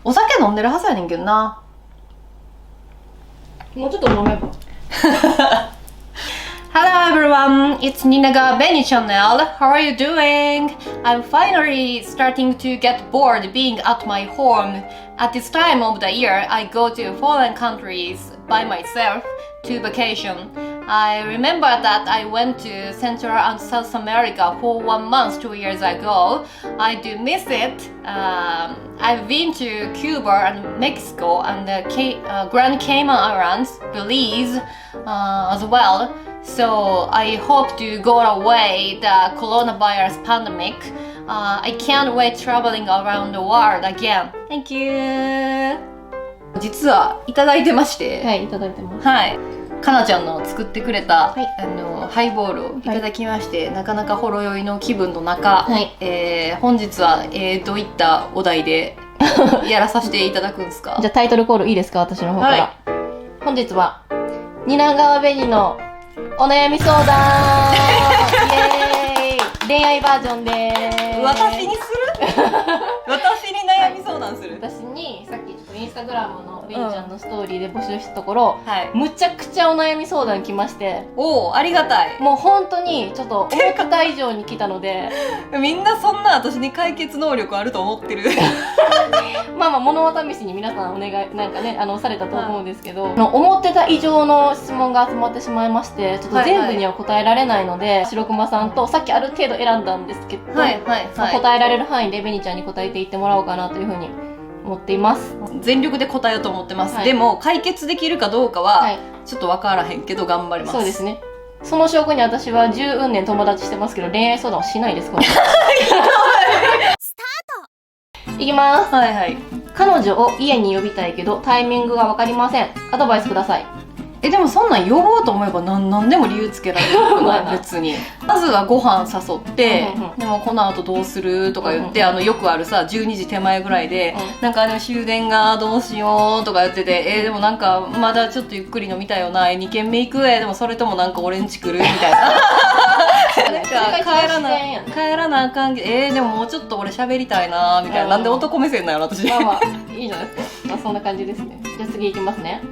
お酒飲んでるはずやねんけどな。もうちょっと飲めば。Hello everyone, it's Ninaga Benny channel. How are you doing? I'm finally starting to get bored being at my home. At this time of the year, I go to foreign countries by myself to vacation. I remember that I went to Central and South America for 1 month 2 years ago. I do miss it. I've been to Cuba and Mexico and the Grand Cayman Islands, Belize as well. So I hope to go away the coronavirus pandemic. I can't wait traveling around the world again. Thank you. 実はいただいてまして、はい、いただいてます。はい。かなちゃんの作ってくれた、はい、ハイボールをいただきまして、なかなかほろ酔いの気分の中、はい、本日は、どういったお題でやらさせていただくんですか？じゃあタイトルコールいいですか、私の方から。はい、本日は蜷川紅のお悩み相談イエーイ恋愛バージョンでーす。私にする私に悩み相談する。私にさっきちょっとインスタグラムのベニちゃんのストーリーで募集したところ、はい、むちゃくちゃお悩み相談来まして、おお、ありがたい。もう本当にちょっと思った以上に来たのでみんなそんな私に解決能力あると思ってるまあまあ物試しに皆さんお願いなんかねされたと思うんですけど、思ってた以上の質問が集まってしまいまして、ちょっと全部には答えられないので、白熊さんとさっきある程度選んだんですけど、答えられる範囲でベニちゃんに答えていってもらおうかなというふうに思っています。全力で答えようと思ってます、はい、でも解決できるかどうかはちょっと分からへんけど頑張ります。そうですね。その証拠に私は10年友達してますけど恋愛相談はしないです。これスタートいきます。はいはい。彼女を家に呼びたいけどタイミングが分かりません。アドバイスください。でもそんなん呼ぼうと思えば何でも理由つけられるから別にまずはご飯誘って、でもこの後どうするとか言って、よくあるさ12時手前ぐらいで、なんか終電がどうしようとか言ってて、でもなんかまだちょっとゆっくり飲みたいよな、2軒目行くでもそれともなんか俺んち来るみたいななんか帰らなあかんけど、でももうちょっと俺喋りたいなみたいな、なんで男目線なんやろ私。まあまあいいじゃないですか。まあそんな感じですね。じゃあ次いきますね。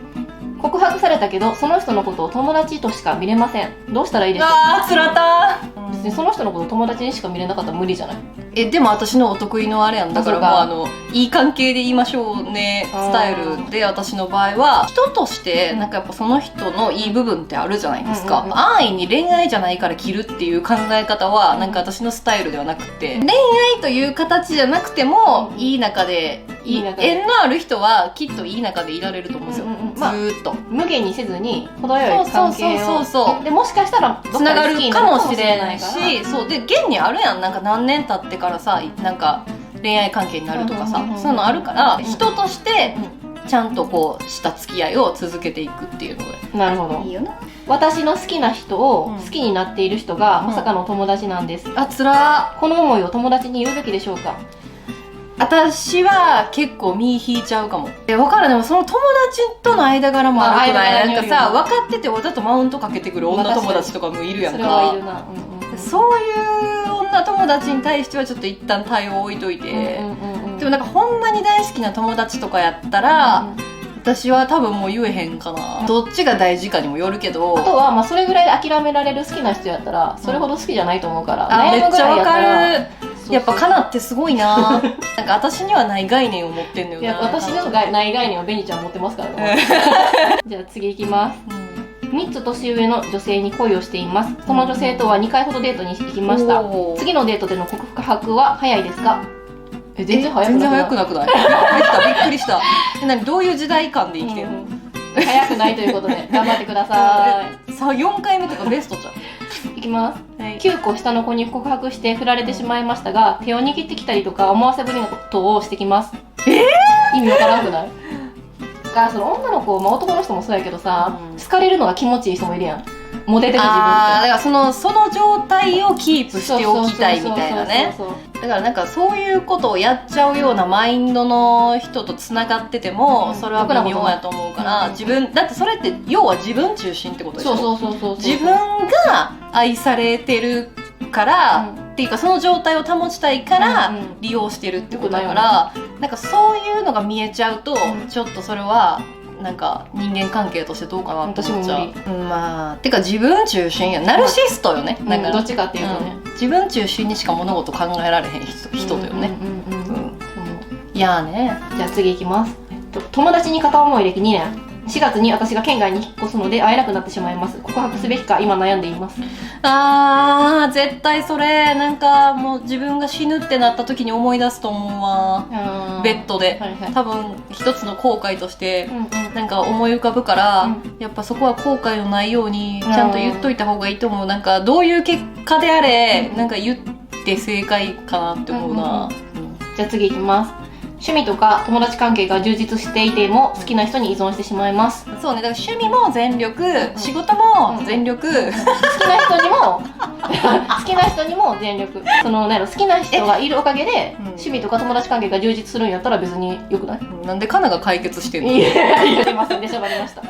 告白されたけどその人のことを友達としか見れません。どうしたらいいですか？あーつらた。別にその人のことを友達にしか見れなかったら無理じゃない？でも私のお得意のあれやんだからもういい関係で言いましょうねスタイルで、私の場合は人としてなんかやっぱその人のいい部分ってあるじゃないですか。安易に恋愛じゃないから切るっていう考え方はなんか私のスタイルではなくて、恋愛という形じゃなくてもいい中で縁のある人はきっといい中でいられると思うんですよ、ずーっと無限にせずに程よい関係をでもしかしたらつながるかもしれないし、そうで現にあるやん、なんか何年経ってからさなんか恋愛関係になるとかさ、そういうのあるから人としてちゃんとこうした付き合いを続けていくっていうので。なるほど。いいよな。私の好きな人を好きになっている人がまさかの友達なんです。あつら。この思いを友達に言うべきでしょうか？私は結構身引いちゃうかも。分かる。でもその友達との間柄もあるくらい、なんかさ分かっててわざとマウントかけてくる女友達とかもいるやんか。それはいるな。そういう女友達に対してはちょっと一旦対応置いといて、でもなんかほんまに大好きな友達とかやったら、私は多分もう言えへんかな。どっちが大事かにもよるけど、あとはまあそれぐらいで諦められる好きな人やったらそれほど好きじゃないと思うから、めっちゃわかる。やっぱかなってすごいな。なんか私にはない概念を持ってんのよな。いや私のない概念はベニちゃん持ってますからねじゃあ次いきます。3つ年上の女性に恋をしています。その女性とは2回ほどデートに行きました。次のデートでの告白は早いですか？全然早くなくない？びっくりした。どういう時代感で生きてるの？早くないということで頑張ってください。さあ4回目とかベストじゃん。いきます、9個下の子に告白して振られてしまいましたが、手を握ってきたりとか思わせぶりなことをしてきます。意味わからなくない？その女の子、男の人もそうやけどさ、好かれるのが気持ちいい人もいるやん。モテてる自分って。だからその状態をキープしておきたいみたいなね。だからなんかそういうことをやっちゃうようなマインドの人とつながってても、それは微妙やと思うから、自分だってそれって要は自分中心ってことでしょ。自分が愛されてるからっていうかその状態を保ちたいからうんうん利用してるってことだから、なんかそういうのが見えちゃうと、ちょっとそれはなんか人間関係としてどうかなって思っちゃう。まあてか自分中心や、ナルシストよね。だからどっちかっていうとね、自分中心にしか物事考えられへん人だよね。いやーね。じゃあ次いきます。友達に片思い歴2年。4月に私が県外に引っ越すので会えなくなってしまいます。告白すべきか今悩んでいます。絶対それなんかもう自分が死ぬってなった時に思い出すと思うわ。ベッドで、多分一つの後悔としてなんか思い浮かぶから、やっぱそこは後悔のないようにちゃんと言っといた方がいいと思う。なんかどういう結果であれ、なんか言って正解かなって思うな。じゃあ次いきます。趣味とか友達関係が充実していても好きな人に依存してしまいます。そうね、だから趣味も全力、仕事も全力、好きな人にも好きな人にも全力。その好きな人がいるおかげで趣味とか友達関係が充実するんやったら別に良くない？なんでカナが解決してんの？いやすいません出しゃばりました。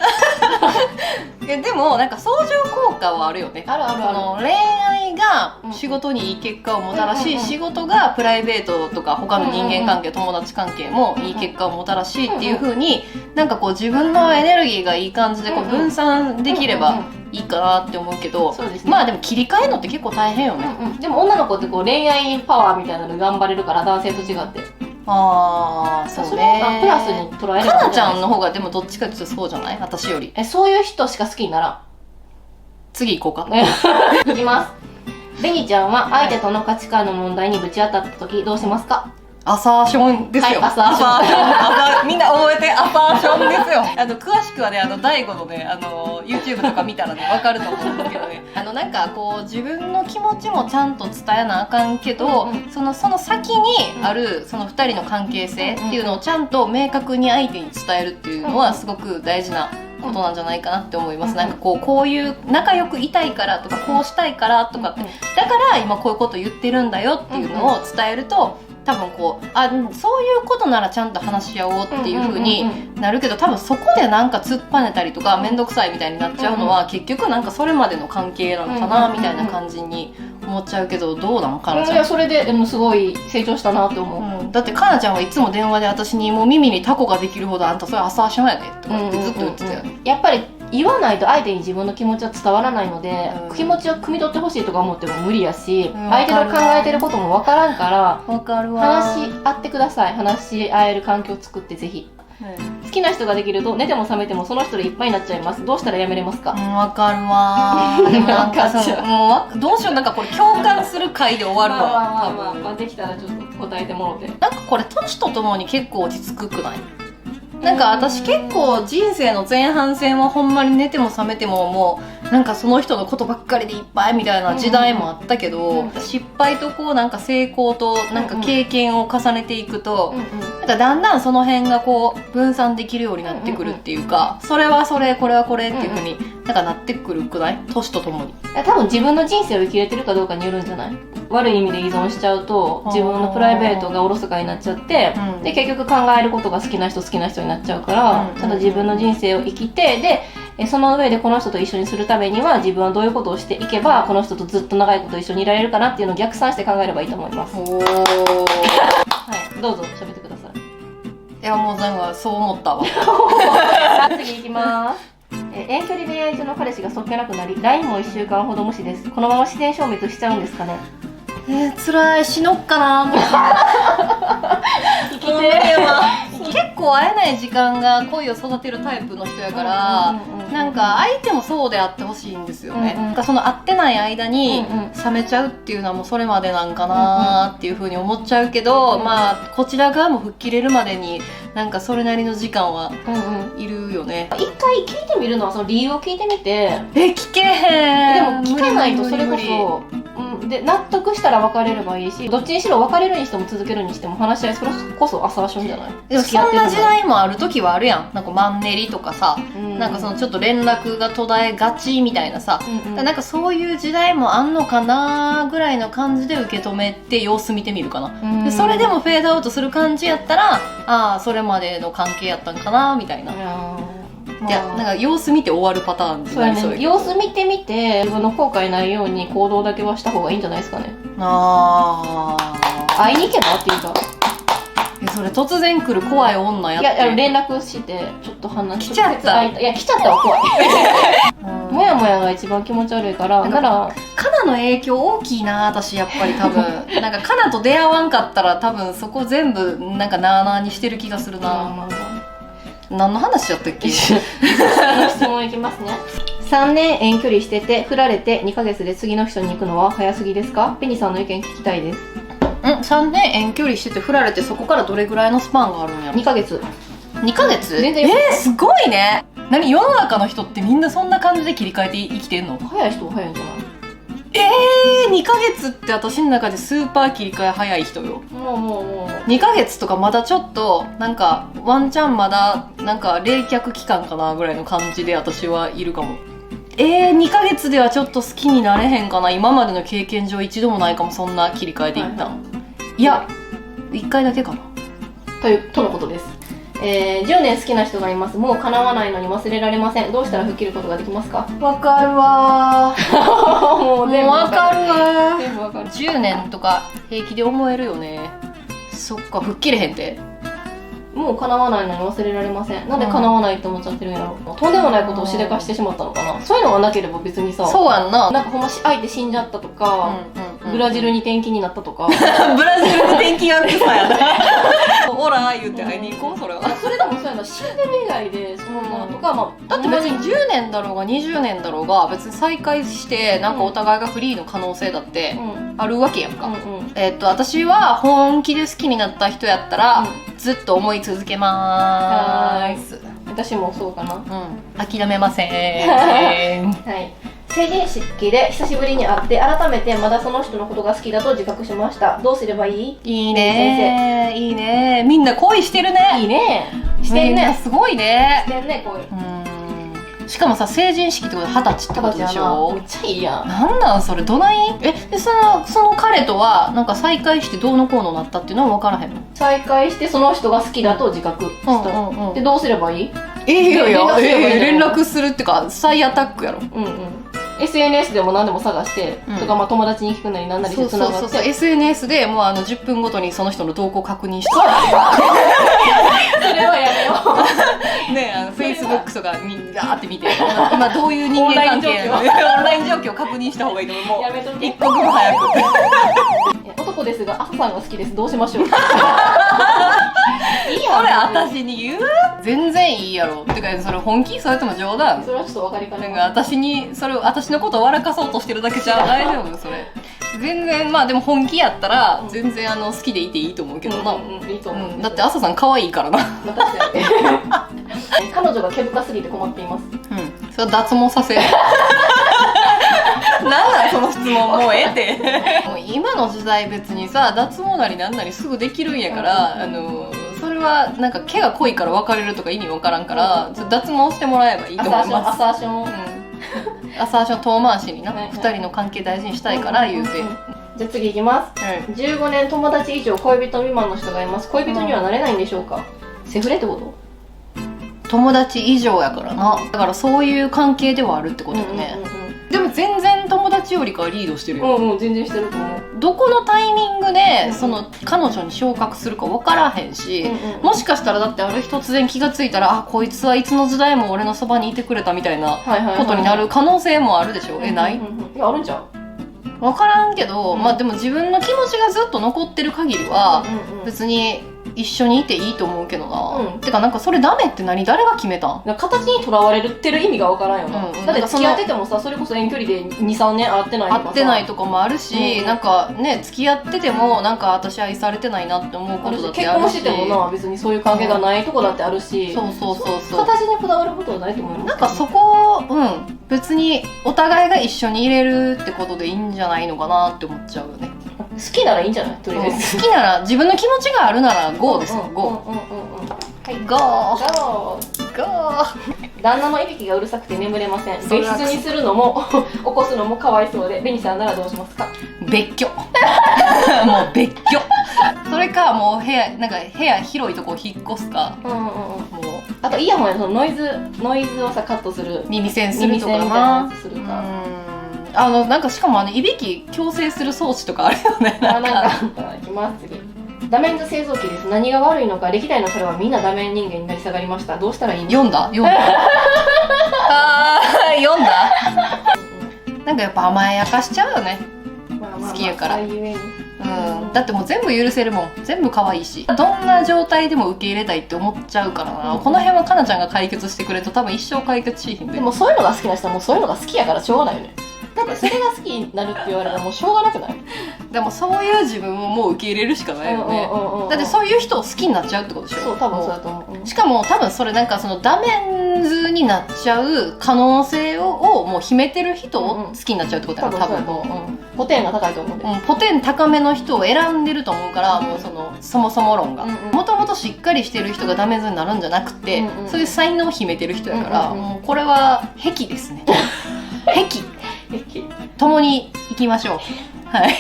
でもなんか相乗効果はあるよね。あるあるある。その恋愛が仕事にいい結果をもたらし、仕事がプライベートとか他の人間関係、友達関係もいい結果をもたらしっていう風に、なんかこう自分のエネルギーがいい感じでこう分散できればいいかなって思うけど、まあでも切り替えるのって結構大変よね。でも女の子ってこう恋愛パワーみたいなの頑張れるから、男性と違って。そうね。プラスに捉える。かなちゃんの方がでもどっちかっていうとそうじゃない？私より。そういう人しか好きにならん。次行こうか。いきます。ベニちゃんは相手との価値観の問題にぶち当たった時どうしますか？アサーションですよ。アサーション。みんな覚えて、アサーションですよ。詳しくはね、大悟のね、YouTube とか見たらね、わかると思うんですけどね。なんかこう、自分の気持ちもちゃんと伝えなあかんけど、その先にある、その2人の関係性っていうのをちゃんと明確に相手に伝えるっていうのは、すごく大事なことなんじゃないかなって思います。なんかこういう仲良くいたいからとか、こうしたいからとかって、だから今こういうこと言ってるんだよっていうのを伝えると、多分こうそういうことならちゃんと話し合おうっていう風になるけど、多分そこでなんか突っぱねたりとか面倒くさいみたいになっちゃうのは、結局なんかそれまでの関係なのかなみたいな感じに思っちゃうけど、どうなのかなちゃん。いやそれですごい成長したなって思う。だってかなちゃんはいつも電話で私にもう耳にタコができるほどあんたそれアサーションやでとかってずっと言ってたよね。やっぱり言わないと相手に自分の気持ちは伝わらないので、気持ちを汲み取ってほしいとか思っても無理やし、相手の考えてることも分からんから、話し合ってください。話し合える環境を作ってぜひ。好きな人ができると寝ても覚めてもその人でいっぱいになっちゃいます。どうしたらやめれますか？わかるわー。でもなんかもうどうしよう、なんかこれ共感する回で終わるわ。まあできたらちょっと答えてもろて。なんかこれ年とともに結構落ち着くくない？なんか私結構人生の前半戦はほんまに寝ても覚めてももうなんかその人のことばっかりでいっぱいみたいな時代もあったけど、失敗とこうなんか成功となんか経験を重ねていくと、なんかだんだんその辺がこう分散できるようになってくるっていうか、それはそれこれはこれっていう風になんかなってくるくない？年とともに。多分自分の人生を生きれてるかどうかによるんじゃない？悪い意味で依存しちゃうと自分のプライベートがおろそかになっちゃって、で結局考えることが好きな人になっちゃうから、ちゃんと自分の人生を生きて、でその上でこの人と一緒にするためには自分はどういうことをしていけばこの人とずっと長いこと一緒にいられるかなっていうのを逆算して考えればいいと思います。はい、どうぞ喋ってください。いやもうなんかそう思ったわ。次いきます。遠距離恋愛中の彼氏がそっけなくなり LINE も1週間ほど無視です。このまま自然消滅しちゃうんですかね？辛い、死のっかな。生きて結構会えない時間が恋を育てるタイプの人やから、なんか相手もそうであってほしいんですよね。なんかその会ってない間に冷めちゃうっていうのはもうそれまでなんかなっていう風に思っちゃうけど、まあこちら側も吹っ切れるまでになんかそれなりの時間はいるよね。一回聞いてみるのはその理由を聞いてみて。聞けへん。でも聞かないとそれこそで納得したら別れればいいし、どっちにしろ別れるにしても続けるにしても話し合い、それこそアサーションじゃない？でもそんな時代もある時はあるやん。なんかマンネリとかさ、なんかそのちょっと連絡が途絶えがちみたいなさ、なんかそういう時代もあんのかなぐらいの感じで受け止めて様子見てみるかな。でそれでもフェードアウトする感じやったら、ああそれまでの関係やったんかなみたいな。いやなんか様子見て終わるパターンそうやね、様子見てみて自分の後悔ないように行動だけはした方がいいんじゃないですかね。会いに行けばっていうか、それ突然来る怖い女やって。いや連絡してちょっと話来ちゃった。いや来ちゃったは怖いもやもやが一番気持ち悪いから。ならカナの影響大きいな私やっぱり多分なんかカナと出会わんかったら多分そこ全部なんかなあなあにしてる気がするな。何の話やったっけ質問いきますね。3年遠距離してて振られて2ヶ月で次の人に行くのは早すぎですか？ペニさんの意見聞きたいです。3年遠距離してて振られてそこからどれぐらいのスパンがあるんやろ。2ヶ月。2ヶ月？全然すごいね。何世の中の人ってみんなそんな感じで切り替えて生きてんの？早い人は早いんじゃない？2ヶ月って私の中でスーパー切り替え早い人よ。もう2ヶ月とかまだちょっとなんかワンチャンまだなんか冷却期間かなぐらいの感じで私はいるかも。2ヶ月ではちょっと好きになれへんかな。今までの経験上一度もないかも。そんな切り替えていったの、いや1回だけかなとのことです。10年好きな人がいます。もう叶わないのに忘れられません。どうしたら吹っ切ることができますか？わかるわもう全部わかるわ。全部わかる。10年とか平気で思えるよね。そっか、吹っ切れへんて。もう叶わないのに忘れられません。なんで叶わないって思っちゃってるんやろ。とんでもないことをしでかしてしまったのかな。そういうのがなければ別にさ、そうやんな。なんかほんま相手死んじゃったとか、ブラジルに転勤になったとか。ブラジルに転勤は草やなほら言って会いに行こうそれは。それでもそうやな、死んでる以外でそんなとか、だって別に10年だろうが20年だろうが別に再会してなんかお互いがフリーの可能性だってあるわけやんか。私は本気で好きになった人やったらずっと思い続けまーす。私もそうかな。諦めませんはい。成人式で久しぶりに会って改めてまだその人のことが好きだと自覚しました。どうすればいい？いいねー、いいねー。みんな恋してるね。いいね。してんね。すごいね。してんね、恋。しかもさ、成人式ってことで20歳ってことでしょ。めっちゃいいやん。なんなんそれ、どない？でその彼とはなんか再会してどうのこうのなったっていうのは分からへんの？再会してその人が好きだと自覚した。でどうすればいい？連絡するってか再アタックやろ。SNS でも何でも探して、とか友達に聞くなり何なりしてつながって、SNS でもう10分ごとにその人の動向を確認してそれはやめようね、Facebook とかみんなって見て今どういう人間関係なのオンライン状況を確認した方がいいと思う。もうやめとけ。一刻も早く男ですが朝さんが好きです。どうしましょう？いいやん。これ私に言う？全然いいやろ。ってかそれ本気？それとも冗談？それはちょっと分かりかね。なんか私のことを笑かそうとしてるだけじゃ大丈夫？それ全然。でも本気やったら全然好きでいていいと思うけどな。いいと思う。だって朝さん可愛いからな。彼女が毛深すぎて困っています。それは脱毛させるなんだその質問。もうええってもう今の時代別にさ脱毛なりなんなりすぐできるんやから、それはなんか毛が濃いから別れるとか意味わからんから、脱毛してもらえばいいと思います。アサーション遠回しにな、2人の関係大事にしたいから言うて。じゃあ次いきます。15年友達以上恋人未満の人がいます。恋人にはなれないんでしょうか？セフレってこと？友達以上やからな。だからそういう関係ではあるってことよね。でも全然友達よりかはリードしてるよ。全然してると思う。どこのタイミングでその彼女に昇格するか分からへんし、もしかしたらだってある日突然気がついたらこいつはいつの時代も俺のそばにいてくれたみたいなことになる可能性もあるでしょ。ない？いやあるんちゃう？分からんけど、でも自分の気持ちがずっと残ってる限りは別に一緒にいていいと思うけどな。てかなんかそれダメって何？誰が決めたん？形にとらわれてる意味がわからんよな。だって付き合っててもさ、それこそ遠距離で 2,3 年会ってないとかさ、会ってないとかもあるし、なんかね付き合っててもなんか私愛されてないなって思うことだってあるし、結婚しててもな別にそういう関係がないとこだってあるし、そう形にこだわることはないと思います。なんかそこ別にお互いが一緒にいれるってことでいいんじゃないのかなって思っちゃうよね。好きならいいんじゃない？とりあえず好きなら自分の気持ちがあるなら GO ですよ。 GO。 はい、ゴー。旦那のいびきがうるさくて眠れません。別室にするのも起こすのもかわいそうで、ベニさんならどうしますか？別居もう別居。それかもう部屋広いとこ引っ越すか、もうあとイヤホンやそのノイズをさカットする耳栓するとか耳栓みたいななやつするか。なんかしかもいびき矯正する装置とかあるよね。なんかいきます次。ダメンズ製造機です。何が悪いのか歴代の彼はみんなダメ人間になり下がりました。どうしたらいいの？読んだ読んだなんかやっぱ甘やかしちゃうよね。好きやからだってもう全部許せるもん。全部可愛いし、どんな状態でも受け入れたいって思っちゃうからな、この辺はかなちゃんが解決してくれると多分一生解決しひんで。でもそういうのが好きな人はもうそういうのが好きやからしょうがないよね。だってそれが好きになるって言われたらもうしょうがなくない？でもそういう自分をもう受け入れるしかないよね。だってそういう人を好きになっちゃうってことでしょ。そう多分そうだと思う。しかも多分それなんかそのダメンズになっちゃう可能性をもう秘めてる人を好きになっちゃうってことやな、多分。ポテンが高いと思うんで、ポテン高めの人を選んでると思うから、もうそもそも論がもともとしっかりしてる人がダメンズになるんじゃなくて、そういう才能を秘めてる人やから、もうこれは癖ですね。癖共に行きましょう。はい、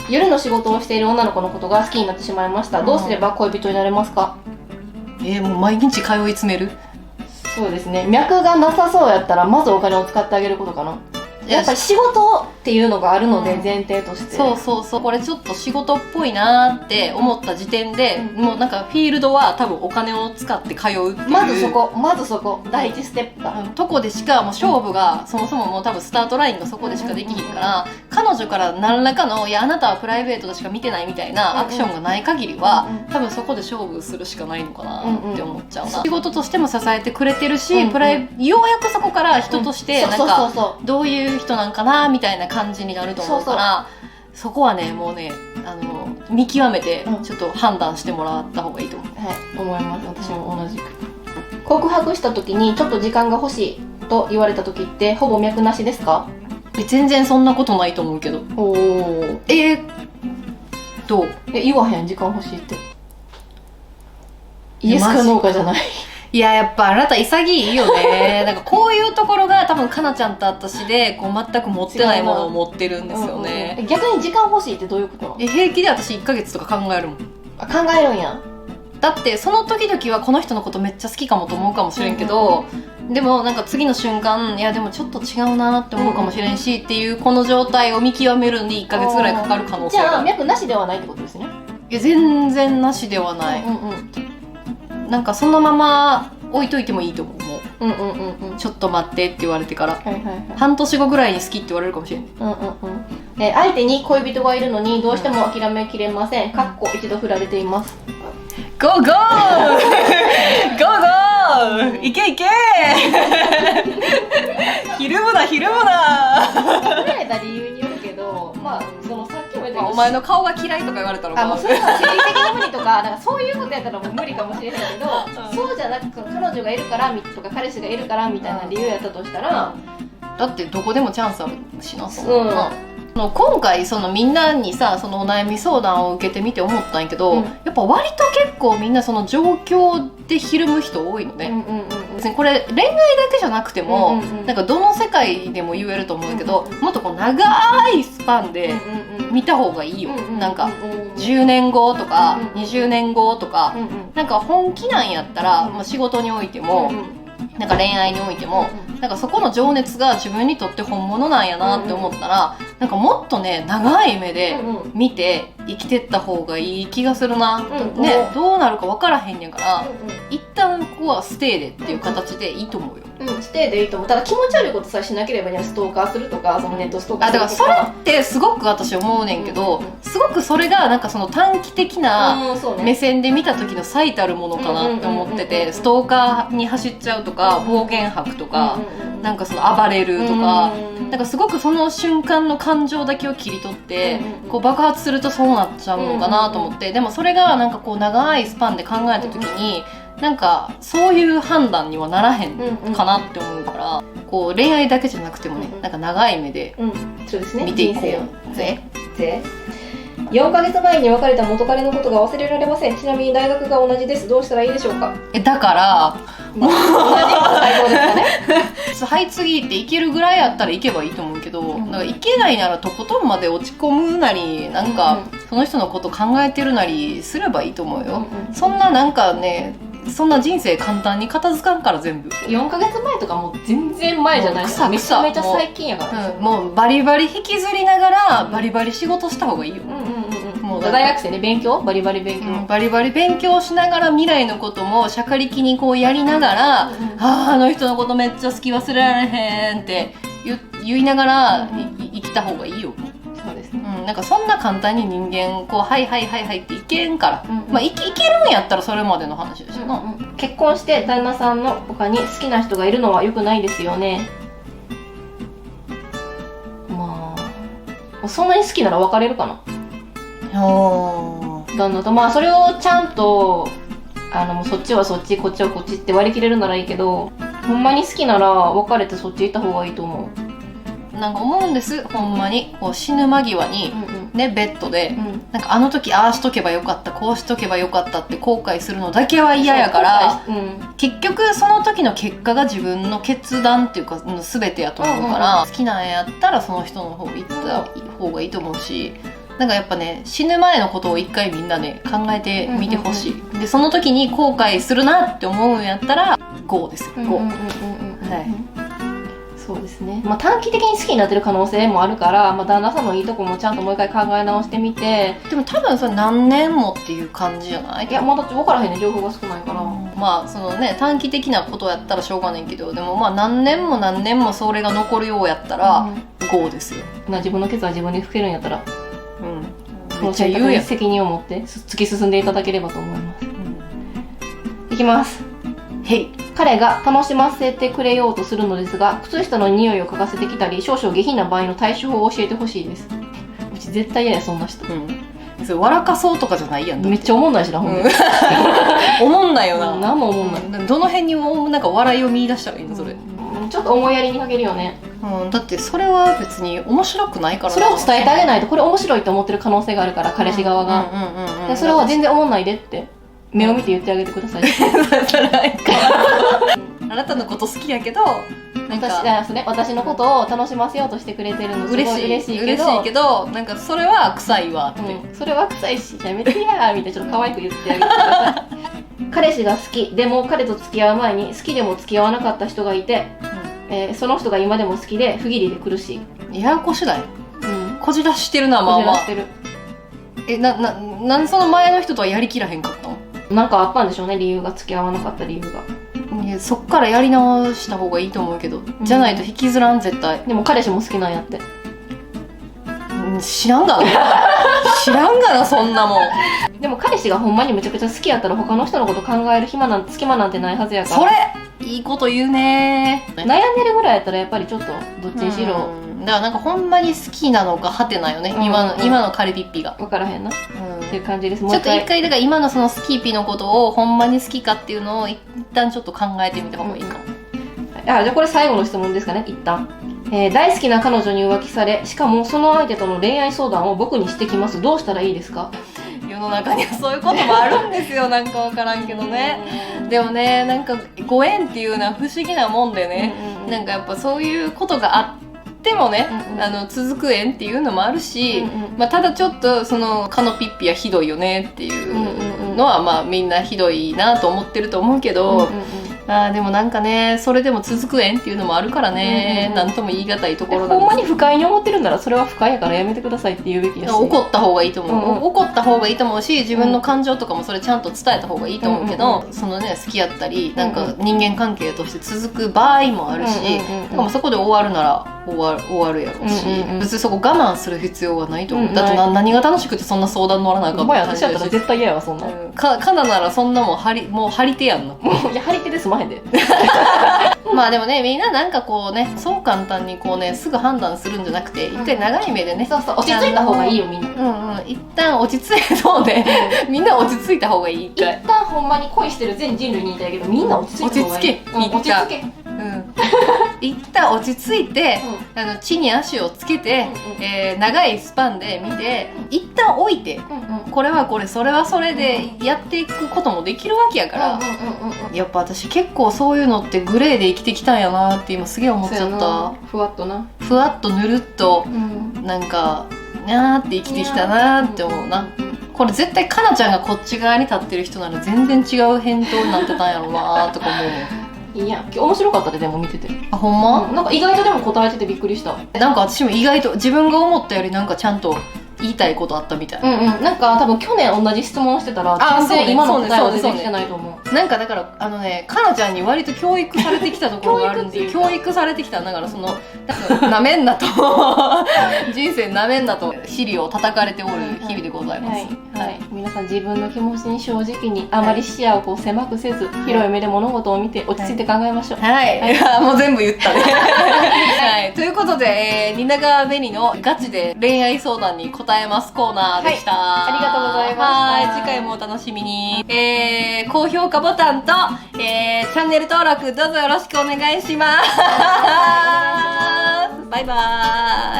夜の仕事をしている女の子のことが好きになってしまいました。どうすれば恋人になれますか？もう毎日通い詰める。そうですね。脈がなさそうやったらまずお金を使ってあげることかな。やっぱり仕事っていうのがあるので前提として、そうこれちょっと仕事っぽいなーって思った時点で、もうなんかフィールドは多分お金を使って通うっていう、まずそこ第一ステップだ、とこでしかもう勝負が、そもそももう多分スタートラインがそこでしかできひんから、彼女から何らかのいやあなたはプライベートでしか見てないみたいなアクションがない限りは、多分そこで勝負するしかないのかなって思っちゃうな。仕事としても支えてくれてるし、ようやくそこから人としてなんかどういう人なんかなみたいな感じになると思うから、そこはねもうね見極めてちょっと判断してもらった方がいいと思う。思います。私も同じく。告白した時にちょっと時間が欲しいと言われた時ってほぼ脈なしですか？全然そんなことないと思うけど。どう？言わへん時間欲しいって。イエスかノーかじゃない。いややっぱあなた潔いよね。なんかこういうところが多分かなちゃんと私でこう全く持ってないものを持ってるんですよね。逆に時間欲しいってどういうこと？平気で私1ヶ月とか考えるもん。考えるんや。だってその時々はこの人のことめっちゃ好きかもと思うかもしれんけど、でもなんか次の瞬間いやでもちょっと違うなって思うかもしれんし、っていうこの状態を見極めるに1ヶ月ぐらいかかる可能性が。じゃあ脈なしではないってことですね。いや全然なしではない。なんかそのまま置いといてもいいと思う。ちょっと待ってって言われてから、半年後ぐらいに好きって言われるかもしれない。相手に恋人がいるのにどうしても諦めきれません。かっこ一度振られています。ゴーゴーゴーゴーいけいけひるむなひるむな。振られた理由によるけど、まあそのさっきも言ったけど、お前の顔が嫌いとか言われたらもうそれは生理的に無理とか、なんかそういうことやったらもう無理かもしれへんけど、そうじゃなくて彼女がいるからとか彼氏がいるからみたいな理由やったとしたら、だってどこでもチャンスあるしな。今回みんなにさお悩み相談を受けてみて思ったんやけど、やっぱ割と結構みんなその状況でひるむ人多いのね。別にこれ恋愛だけじゃなくても、なんかどの世界でも言えると思うけど、もっとこう長いスパンで見た方がいいよ。なんか10年後とか20年後とか、なんか本気なんやったら、仕事においてもなんか恋愛においても、なんかそこの情熱が自分にとって本物なんやなって思ったら、なんかもっとね長い目で見て生きてった方がいい気がするな。どうなるか分からへんやから、一旦ここはステイでっていう形でいいと思うよ。ステイでいいと思う。ただ気持ち悪いことさえしなければね、ストーカーするとかそのネットストーカーするとか。だからそれってすごく私思うねんけど、すごくそれがなんかその短期的な目線で見た時の最たるものかなって思ってて、ストーカーに走っちゃうとか暴言吐くとか、なんか暴れるとか、なんかすごくその瞬間の感情だけを切り取ってこう爆発するとそうなっちゃうのかなと思って、でもそれがなんかこう長いスパンで考えた時になんかそういう判断にはならへんかなって思うから、こう恋愛だけじゃなくてもね、なんか長い目で見ていこうぜ。4ヶ月前に別れた元彼のことが忘れられません。ちなみに大学が同じです。どうしたらいいでしょうか？だから同じ最高ですかね。はい次っていけるぐらいあったらいけばいいと思うけど、なんかいけないならとことんまで落ち込むなり、なんかその人のこと考えてるなりすればいいと思うよ。そんななんかねそんな人生簡単に片付かんから全部。4ヶ月前とかもう全然前じゃないですか。めちゃめちゃ最近やから、もうバリバリ引きずりながらバリバリ仕事した方がいいよ。もう大学生で勉強バリバリ勉強、バリバリ勉強しながら未来のこともしゃかりきにこうやりながら、あの人のことめっちゃ好き忘れられへんって言いながら生きた方がいいよ。そうですね、なんかそんな簡単に人間こうはいはいはいはいっていけんから、まあいけるんやったらそれまでの話でしょな。結婚して旦那さんの他に好きな人がいるのは良くないですよね。まあそんなに好きなら別れるかな、旦那と。まあそれをちゃんともうそっちはそっちこっちはこっちって割り切れるならいいけど、ほんまに好きなら別れてそっち行った方がいいと思う。なんか思うんです、ほんまにこう死ぬ間際に、ね、ベッドで、なんかあの時ああしとけばよかったこうしとけばよかったって後悔するのだけは嫌やから、結局その時の結果が自分の決断っていうか全てやと思うから、好きなんやったらその人の方行った方がいいと思うし、なんかやっぱね、死ぬ前のことを一回みんなね考えてみてほしい。でその時に後悔するなって思うんやったら GO ですよ。 GO。 そうですね、まあ、短期的に好きになってる可能性もあるから、まあ、旦那さんのいいとこもちゃんともう一回考え直してみて。でも多分それ何年もっていう感じじゃない？いやまだ分からへんね、情報が少ないから。まあそのね短期的なことやったらしょうがないけど、でもまあ何年も何年もそれが残るようやったら GO ですよ。自分の決断自分で吹けるんやったら、その選択に責任を持って突き進んでいただければと思います。いきます。彼が楽しませてくれようとするのですが、靴下の匂いを嗅がせてきたり少々下品な場合の対処法を教えてほしいです。うち絶対嫌やそんな人。それ笑かそうとかじゃないやん。めっちゃおもんないしな、ほんで。おもんないよな。何もおもんない。どの辺になんか笑いを見出したらいいのそれ。ちょっと思いやりにかけるよね。だってそれは別に面白くないから。それを伝えてあげないと、これ面白いと思ってる可能性があるから、彼氏側が。それは全然おもんないでって目を見て言ってあげてください。あなたのこと好きやけど、私のことを楽しませようとしてくれてるのすごい嬉しいけど、なんかそれは臭いわって、それは臭いしやめてやーみたいな、ちょっと可愛く言ってあげてください。彼氏が好きでも彼と付き合う前に好きでも付き合わなかった人がいて、その人が今でも好きで不義理で苦しい。ややこしない？こじらしてるな。まあまあなんでその前の人とはやりきらへんかったの？なんかあったんでしょうね、理由が。付き合わなかった理由が。そっからやり直した方がいいと思うけど、じゃないと引きずらん絶対。でも彼氏も好きなんやって。知らんがな。知らんがなそんなもん。でも彼氏がほんまにめちゃくちゃ好きやったら他の人のこと考える隙間なんてないはずやから。それいいこと言うね。悩んでるぐらいやったらやっぱりちょっとどっちにしろ、だからなんかほんまに好きなのかはてなよね、今のカリピッピが分からへんな、っていう感じです。ちょっと一回だから今のそのスキーピのことをほんまに好きかっていうのを一旦ちょっと考えてみた方がいいかも。じゃあこれ最後の質問ですかね、一旦。大好きな彼女に浮気され、しかもその相手との恋愛相談を僕にしてきます。どうしたらいいですか？世の中にはそういうこともあるんですよ。なんかわからんけどね。でもね、なんかご縁っていうのは不思議なもんでね、なんかやっぱそういうことがあってもね、続く縁っていうのもあるし、まあ、ただちょっとそのカノピッピはひどいよねっていうのは、まあみんなひどいなと思ってると思うけど、でもなんかね、それでも続く縁っていうのもあるからね、なんとも言い難いところなんです。ほんまに不快に思ってるんならそれは不快やからやめてくださいって言うべきやし、怒った方がいいと思う、怒った方がいいと思うし、自分の感情とかもそれちゃんと伝えた方がいいと思うけど、そのね、好きやったりなんか人間関係として続く場合もあるし、だからそこで終わるなら終わるやろうし、別にそこ我慢する必要はないと思う、だって何が楽しくてそんな相談乗らないかって感じだし、私やったら絶対嫌やわそんな、かなならそんなもんもう張り手やんの。いや張り手で済まへんで。まあでもね、みんななんかこうね、そう簡単にこうねすぐ判断するんじゃなくて、一回長い目でね、そう落ち着いた方がいいよみんな。一旦落ち着いて、そうね、みんな落ち着いた方がいい。一旦ほんまに恋してる全人類に言いたいけど、みんな落ち着いた方がいい。落ち着け。一旦落ち着いて、地に足をつけて、長いスパンで見て、一旦置いて、これはこれ、それはそれでやっていくこともできるわけやから、やっぱ私結構そういうのってグレーで生きてきたんやなって今すげえ思っちゃった。ふわっとな、ふわっとぬるっと、なんかにゃーって生きてきたなって思うな。これ絶対かなちゃんがこっち側に立ってる人なら全然違う返答になってたんやろうなとか思うもん。いや面白かったで、でも見てて、あ、ほんま、なんか意外とでも答えててびっくりした。なんか私も意外と自分が思ったよりなんかちゃんと言いたいことあったみたい。なんか多分去年同じ質問してたら全然今の答えは出てきてないと思う。なんかだからかなちゃんに割と教育されてきたところがあるんで教育されてきた。だからなめんなと人生なめんなと尻を叩かれておる日々でございます。はい、皆さん自分の気持ちに正直に、あまり視野をこう狭くせず、広い目で物事を見て落ち着いて考えましょう。はい、もう全部言ったね。はい、ということで、蜷川紅のガチで恋愛相談に答えますコーナーでした。ありがとうございました。はい、次回もお楽しみに。高評価ボタンと、チャンネル登録どうぞよろしくお願いします。バイバ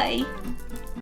ーイ。